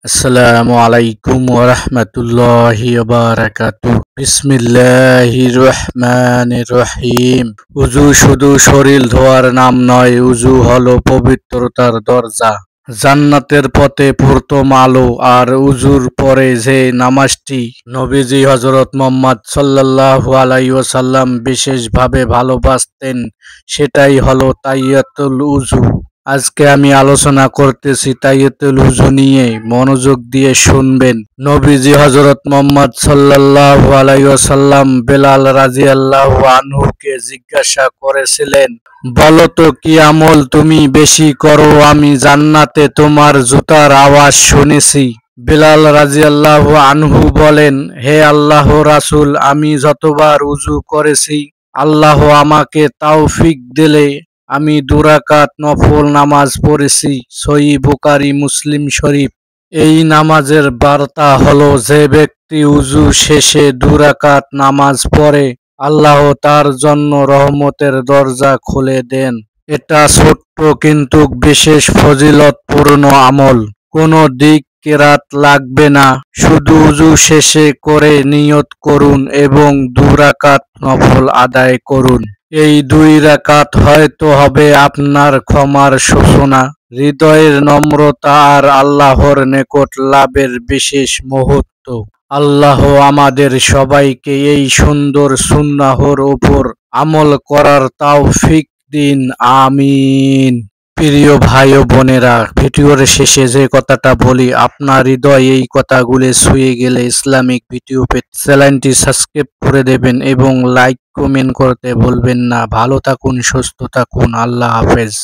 আসসালামু আলাইকুম ওয়া রাহমাতুল্লাহি ওয়া বারাকাতুহু। বিসমিল্লাহির রহমানির রহিম। উযু শুধু শরীর ধোয়ার নাম নয়, উযু হলো পবিত্রতার দরজা। জান্নাতের পথে প্রথম আলো। আর উযুর পরে যে নামাজটি নবীজি হযরত মুহাম্মদ সাল্লাল্লাহু আলাইহি ওয়াসাল্লাম বিশেষভাবে ভালোবাসতেন, সেটাই হলো তাহিয়াতুল উযু। আজকে আমি আলোচনা করতেছি তাহিয়াতুল উযু নিয়ে, মনোযোগ দিয়ে শুনবেন। নবীজি হযরত মুহাম্মদ সাল্লাল্লাহু আলাইহি ওয়াসাল্লাম বেলাল রাদিয়াল্লাহু আনহুকে জিজ্ঞাসা করেছিলেন, বলো তো কি আমল তুমি বেশি করো, আমি জান্নাতে তোমার জুতার আওয়াজ শুনেছি। বেলাল রাদিয়াল্লাহু আনহু বলেন, হে আল্লাহর রাসূল, আমি যতবার উযু করেছি আল্লাহ আমাকে তৌফিক দিলে আমি 2 রাকাত নফল নামাজ পড়েছি। সহিহ বুখারী, মুসলিম শরীফ। এই নামাজের বার্তা হলো, যে ব্যক্তি উযু শেষে 2 রাকাত নামাজ পড়ে আল্লাহ তার জন্য রহমতের দরজা খুলে দেন। এটা ছোট্ট কিন্তু বিশেষ ফজিলতপূর্ণ আমল। কোনো দিক কেরাত লাগবে না, শুধু উযু শেষে করে নিয়ত করুন এবং 2 রাকাত নফল আদায় করুন। এই 2 রাকাত হয়তো হবে আপনার ক্ষমার সূচনা, হৃদয়ের নম্রতা আর আল্লাহর নিকট লাভের বিশেষ মুহূর্ত। আল্লাহ আমাদের সবাইকে এই সুন্দর সুন্নাহর উপর আমল করার তৌফিক দিন, আমিন। প্রিয় ভাই ও বোনেরা, ভিডিওর শেষে যে কথাটা বলি, আপনার হৃদয় এই কথাগুলো ছুঁয়ে গেলে ইসলামিক ভিডিও পেতে চ্যানেলটি সাবস্ক্রাইব করে দেবেন এবং লাইক কমেন্ট করতে ভুলবেন না। ভালো থাকুন, সুস্থ থাকুন, আল্লাহ হাফেজ।